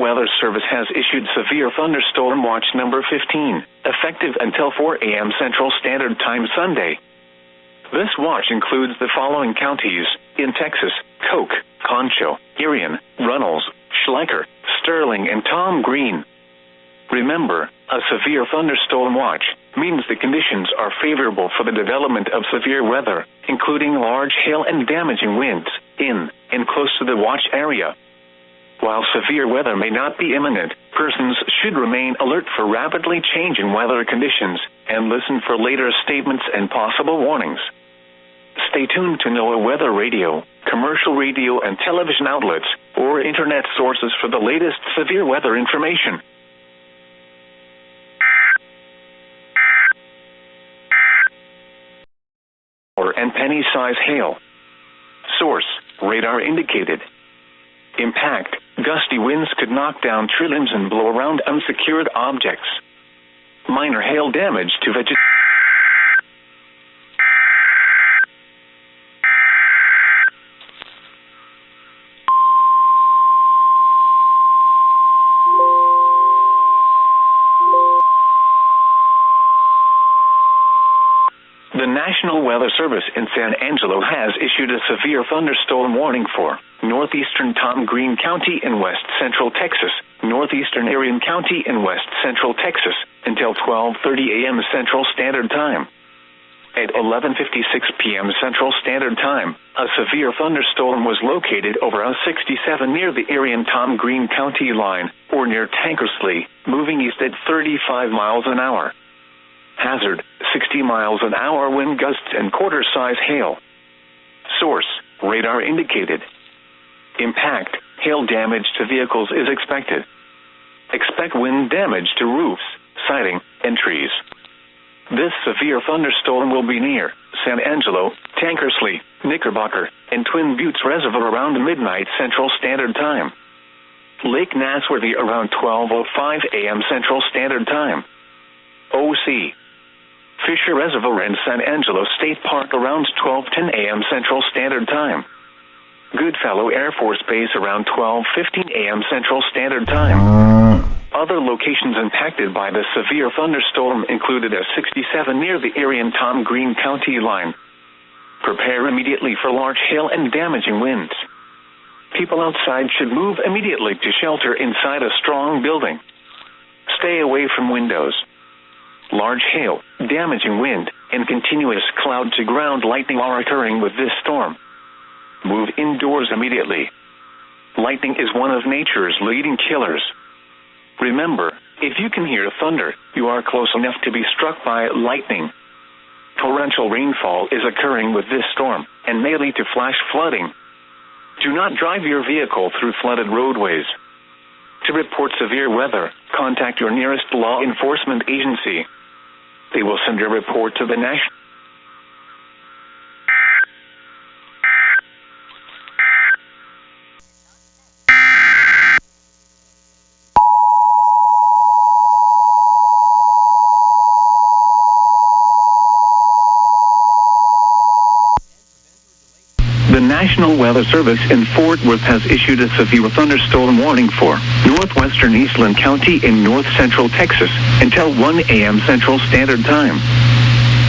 Weather Service has issued Severe Thunderstorm Watch number 15, effective until 4 a.m. Central Standard Time Sunday. This watch includes the following counties in Texas: Coke, Concho, Irion, Runnels, Schleicher, Sterling, and Tom Green. Remember, a severe thunderstorm watch means the conditions are favorable for the development of severe weather, including large hail and damaging winds, in and close to the watch area. While severe weather may not be imminent, persons should remain alert for rapidly changing weather conditions and listen for later statements and possible warnings. Stay tuned to NOAA weather radio, commercial radio and television outlets, or internet sources for the latest severe weather information. And penny-size hail. Source: radar indicated. Impact: gusty winds could knock down tree limbs and blow around unsecured objects. Minor hail damage to vegetation. The National Weather Service in San Angelo has issued a severe thunderstorm warning for northeastern Tom Green County in west central Texas, northeastern Irion County in west central Texas, until 12:30 a.m. Central Standard Time. At 11:56 p.m. Central Standard Time, a severe thunderstorm was located over I-67 near the Irion-Tom Green County line, or near Tankersley, moving east at 35 miles an hour. Hazard: 60 miles an hour wind gusts and quarter-size hail. Source: radar indicated. Impact: hail damage to vehicles is expected. Expect wind damage to roofs, siding, and trees. This severe thunderstorm will be near San Angelo, Tankersley, Knickerbocker, and Twin Buttes Reservoir around midnight Central Standard Time. Lake Nasworthy around 12:05 a.m. Central Standard Time. OC: Fisher Reservoir and San Angelo State Park around 12:10 a.m. Central Standard Time. Goodfellow Air Force Base around 12:15 a.m. Central Standard Time. Other locations impacted by the severe thunderstorm included I-67 near the Irion-Tom Green County line. Prepare immediately for large hail and damaging winds. People outside should move immediately to shelter inside a strong building. Stay away from windows. Large hail, damaging wind, and continuous cloud-to-ground lightning are occurring with this storm. Move indoors immediately. Lightning is one of nature's leading killers. Remember, if you can hear thunder, you are close enough to be struck by lightning. Torrential rainfall is occurring with this storm, and may lead to flash flooding. Do not drive your vehicle through flooded roadways. To report severe weather, contact your nearest law enforcement agency. They will send your report to the National. The National Weather Service in Fort Worth has issued a severe thunderstorm warning for northwestern Eastland County in north central Texas until 1 a.m. Central Standard Time.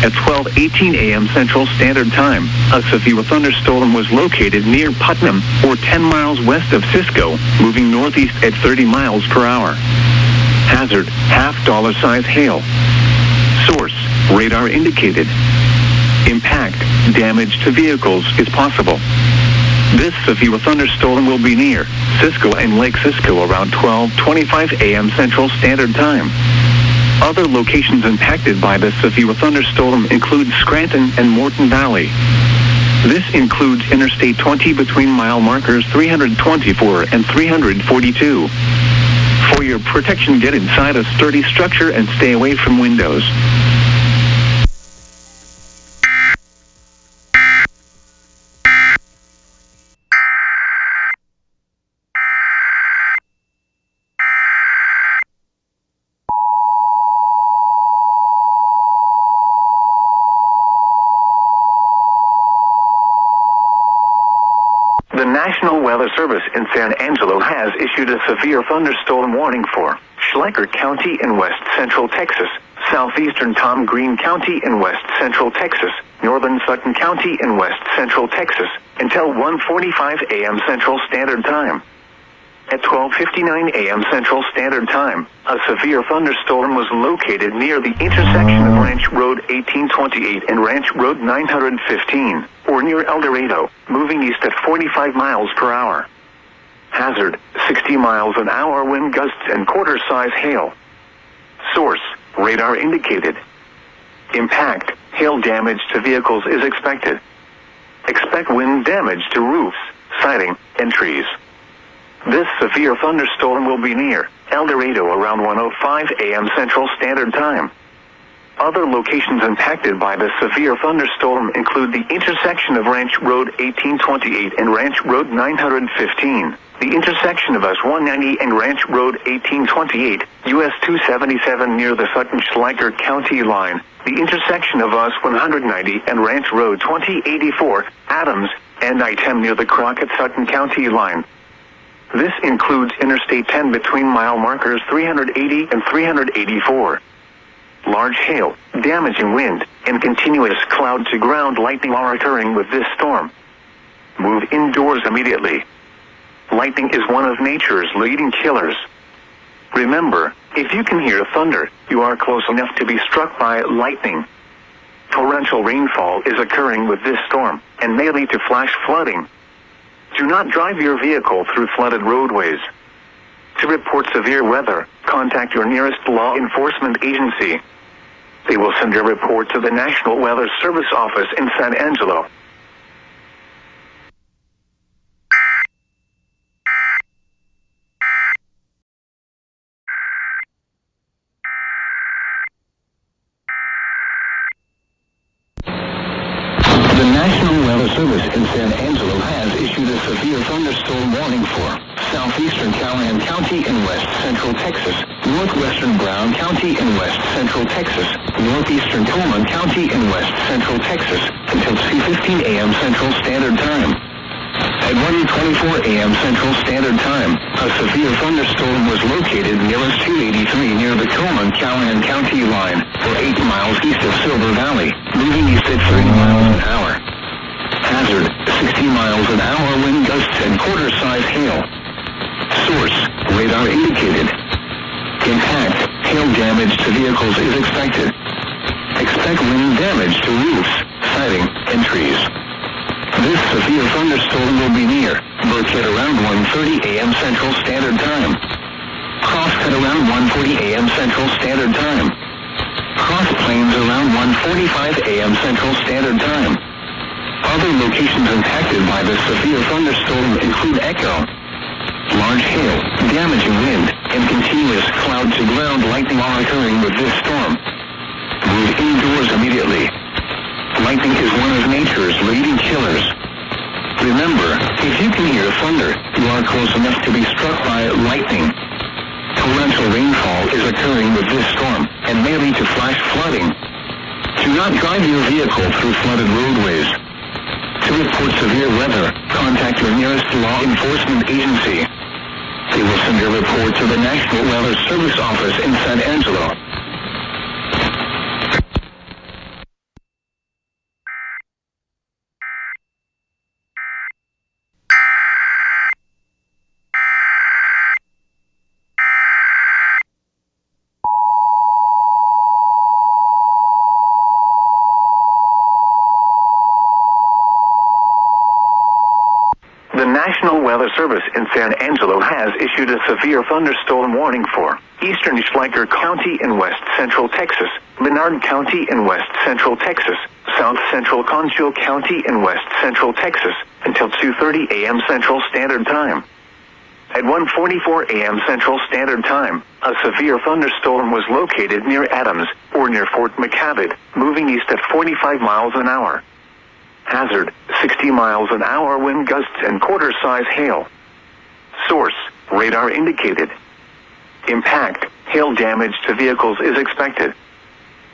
At 12:18 a.m. Central Standard Time, a severe thunderstorm was located near Putnam, or 10 miles west of Cisco, moving northeast at 30 miles per hour. Hazard: $half size hail. Source: radar indicated. Impact: damage to vehicles is possible. This severe thunderstorm will be near Cisco and Lake Cisco around 12:25 a.m. Central Standard Time. Other locations impacted by this severe thunderstorm include Scranton and Morton Valley. This includes Interstate 20 between mile markers 324 and 342. For your protection, get inside a sturdy structure and stay away from windows. The National National Weather Service in San Angelo has issued a severe thunderstorm warning for Schleicher County in west central Texas, southeastern Tom Green County in west central Texas, northern Sutton County in west central Texas, until 1:45 a.m. Central Standard Time. At 12:59 a.m. Central Standard Time, a severe thunderstorm was located near the intersection of Ranch Road 1828 and Ranch Road 915, or near El Dorado, moving east at 45 miles per hour. Hazard, 60 miles an hour wind gusts and quarter-size hail. Source, radar indicated. Impact, hail damage to vehicles is expected. Expect wind damage to roofs, siding, and trees. This severe thunderstorm will be near El Dorado around 1:05 a.m. Central Standard Time. Other locations impacted by the severe thunderstorm include the intersection of Ranch Road 1828 and Ranch Road 915, the intersection of US 190 and Ranch Road 1828, US 277 near the Sutton-Schleicher County line, the intersection of US 190 and Ranch Road 2084, Adams, and I-10 near the Crockett-Sutton County line. This includes Interstate 10 between mile markers 380 and 384. Large hail, damaging wind, and continuous cloud-to-ground lightning are occurring with this storm. Move indoors immediately. Lightning is one of nature's leading killers. Remember, if you can hear thunder, you are close enough to be struck by lightning. Torrential rainfall is occurring with this storm, and may lead to flash flooding. Do not drive your vehicle through flooded roadways. To report severe weather, contact your nearest law enforcement agency. They will send your report to the National Weather Service office in San Angelo. The National Weather Service in San Angelo has issued a severe thunderstorm warning for southeastern Callahan County in west central Texas, northwestern Brown County in west central Texas, northeastern Coleman County in west central Texas, until 2:15 a.m. Central Standard Time. At 1:24 a.m. Central Standard Time, a severe thunderstorm was located near US 283 near the Coleman-Callahan County line, or 8 miles east of Silver Valley, moving east at 30 miles an hour. Hazard, 60 miles an hour wind gusts and quarter-size hail. Source, radar indicated. Impact, hail damage to vehicles is expected. Expect wind damage to roofs, siding, and trees. This severe thunderstorm will be near Burkhead around 1:30 a.m. Central Standard Time. Crosscut around 1:40 a.m. Central Standard Time. Cross Plains around 1:45 a.m. Central Standard Time. Other locations impacted by the severe thunderstorm include Echo. Large hail, damaging wind, and continuous cloud-to-ground lightning are occurring with this storm. Move indoors immediately. Lightning is one of nature's leading killers. Remember, if you can hear thunder, you are close enough to be struck by lightning. Torrential rainfall is occurring with this storm, and may lead to flash flooding. Do not drive your vehicle through flooded roadways. To report severe weather, contact your nearest law enforcement agency. They will send your report to the National Weather Service office in San Angelo. The National Weather Service in San Angelo has issued a severe thunderstorm warning for eastern Schleicher County in west central Texas, Menard County in west central Texas, south central Concho County in west central Texas, until 2:30 a.m. Central Standard Time. At 1:44 a.m. Central Standard Time, a severe thunderstorm was located near Adams, or near Fort McCabe, moving east at 45 miles an hour. Hazard, 60 miles an hour wind gusts and quarter-size hail. Source, radar indicated. Impact, hail damage to vehicles is expected.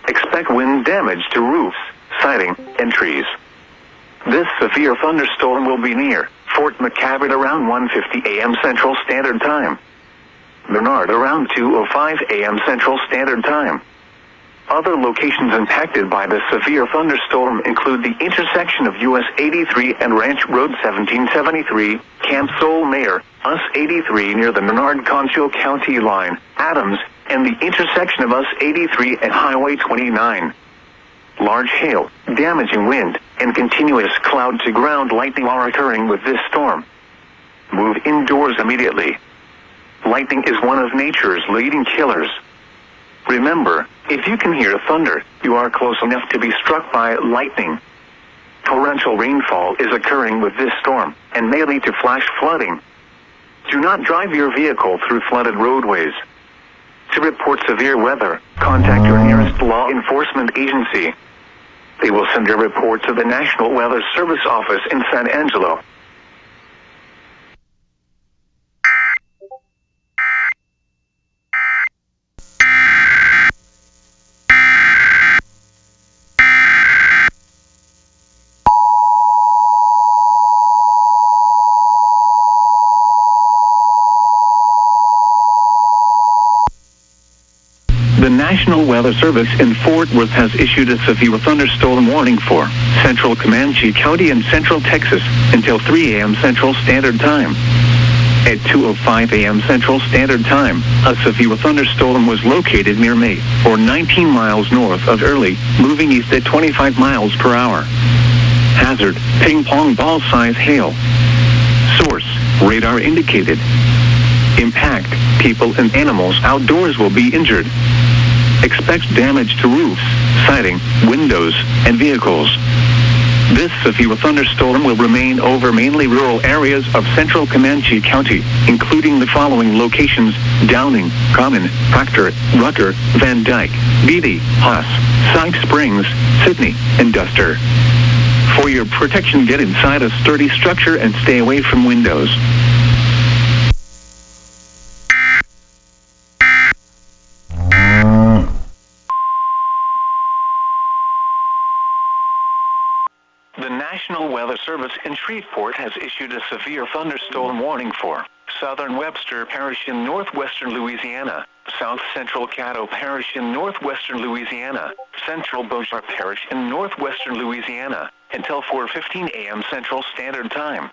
Expect wind damage to roofs, siding, and trees. This severe thunderstorm will be near Fort McCabe around 1:50 a.m. Central Standard Time. Bernard around 2:05 a.m. Central Standard Time. Other locations impacted by the severe thunderstorm include the intersection of US 83 and Ranch Road 1773, Camp Sol Mayor, US 83 near the Menard-Concho County line, Adams, and the intersection of US 83 and Highway 29. Large hail, damaging wind, and continuous cloud-to-ground lightning are occurring with this storm. Move indoors immediately. Lightning is one of nature's leading killers. Remember, if you can hear thunder, you are close enough to be struck by lightning. Torrential rainfall is occurring with this storm, and may lead to flash flooding. Do not drive your vehicle through flooded roadways. To report severe weather, contact your nearest law enforcement agency. They will send your report to the National Weather Service office in San Angelo. The National Weather Service in Fort Worth has issued a severe thunderstorm warning for Central Comanche County and Central Texas until 3 a.m. Central Standard Time. At 2:05 a.m. Central Standard Time, a severe thunderstorm was located near May, or 19 miles north of Early, moving east at 25 miles per hour. Hazard, ping-pong ball-size hail. Source, radar indicated. Impact, people and animals outdoors will be injured. Expect damage to roofs, siding, windows, and vehicles. This severe thunderstorm will remain over mainly rural areas of central Comanche County, including the following locations: Downing, Common, Proctor, Rucker, Van Dyke, Beatty, Haas, Side Springs, Sydney, and Duster. For your protection, get inside a sturdy structure and stay away from windows. The National Weather Service in Shreveport has issued a severe thunderstorm warning for Southern Webster Parish in northwestern Louisiana, South Central Caddo Parish in northwestern Louisiana, Central Beauchar Parish in northwestern Louisiana, until 4:15 a.m. Central Standard Time.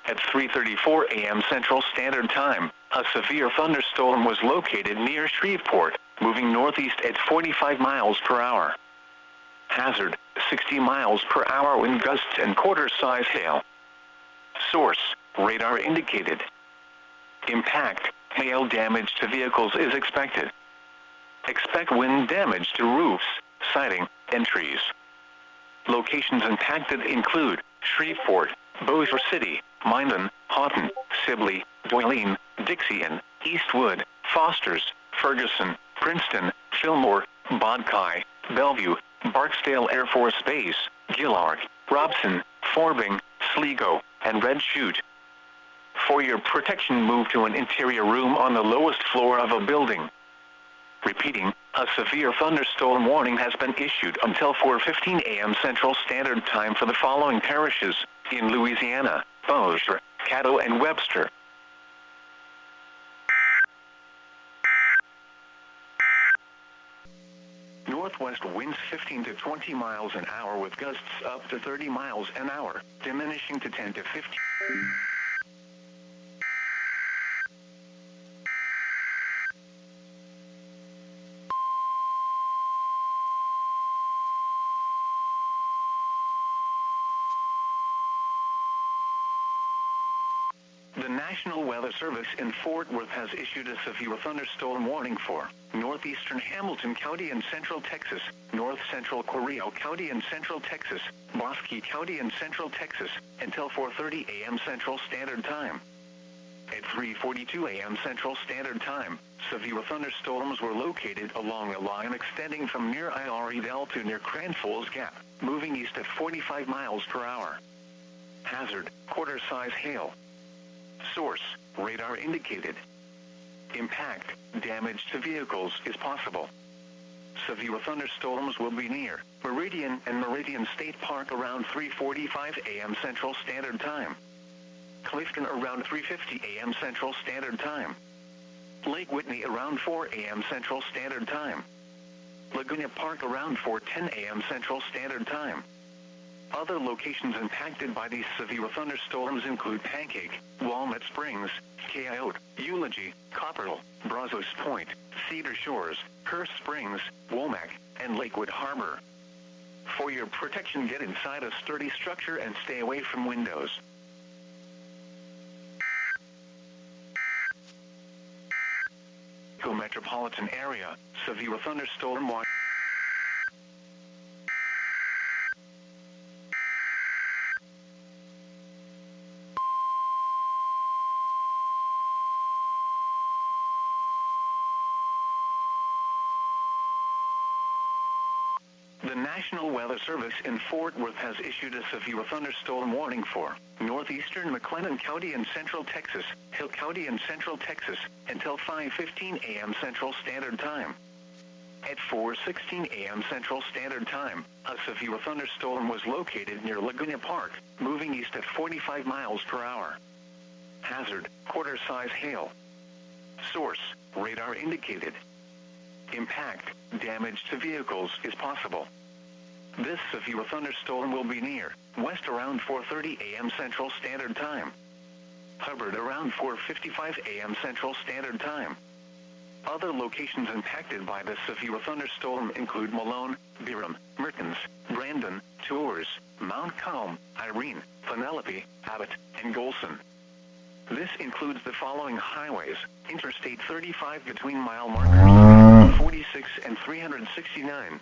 At 3:34 a.m. Central Standard Time, a severe thunderstorm was located near Shreveport, moving northeast at 45 miles per hour. Hazard, 60 miles per hour wind gusts and quarter-size hail. Source, radar indicated. Impact, hail damage to vehicles is expected. Expect wind damage to roofs, siding, and trees. Locations impacted include Shreveport, Bossier City, Minden, Houghton, Sibley, Doyline, Dixie, Eastwood, Fosters, Ferguson, Princeton, Fillmore, Bodkai, Bellevue, Barksdale Air Force Base, Gillard, Robson, Forbing, Sligo, and Red Chute. For your protection, move to an interior room on the lowest floor of a building. Repeating, a severe thunderstorm warning has been issued until 4:15 a.m. Central Standard Time for the following parishes in Louisiana: Bossier, Caddo, and Webster. Northwest winds 15 to 20 miles an hour with gusts up to 30 miles an hour, diminishing to 10 to 15. The National Weather Service in Fort Worth has issued a severe thunderstorm warning for northeastern Hamilton County and Central Texas, north central Correo County and Central Texas, Bosque County and Central Texas, until 4:30 a.m. Central Standard Time. At 3:42 a.m. Central Standard Time, severe thunderstorms were located along a line extending from near Iredell to near Cranfalls Gap, moving east at 45 miles per hour. Hazard, quarter-size hail. Source, radar indicated. Impact, damage to vehicles is possible. Severe thunderstorms will be near Meridian and Meridian State Park around 3:45 a.m. Central Standard Time. Clifton around 3:50 a.m. Central Standard Time. Lake Whitney around 4 a.m. Central Standard Time. Laguna Park around 4:10 a.m. Central Standard Time. Other locations impacted by these severe thunderstorms include Pancake, Walnut Springs, Coyote, Eulogy, Copperhill, Brazos Point, Cedar Shores, Hearst Springs, Womack, and Lakewood Harbor. For your protection, get inside a sturdy structure and stay away from windows. Metropolitan area, severe thunderstorm watch. The National Weather Service in Fort Worth has issued a severe thunderstorm warning for northeastern McLennan County and Central Texas, Hill County and Central Texas, until 5:15 a.m. Central Standard Time. At 4:16 a.m. Central Standard Time, a severe thunderstorm was located near Laguna Park, moving east at 45 miles per hour. Hazard, quarter-size hail. Source, radar indicated. Impact, damage to vehicles is possible. This severe thunderstorm will be near west around 4:30 a.m. Central Standard Time. Hubbard around 4:55 a.m. Central Standard Time. Other locations impacted by this severe thunderstorm include Malone, Byram, Mertens, Brandon, Tours, Mount Calm, Irene, Penelope, Abbott, and Golson. This includes the following highways: Interstate 35 between mile markers 46 and 369.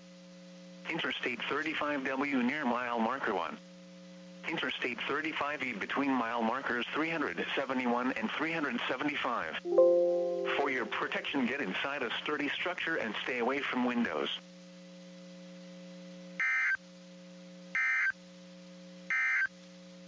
Interstate 35W near mile marker 1. Interstate 35E between mile markers 371 and 375. For your protection, get inside a sturdy structure and stay away from windows.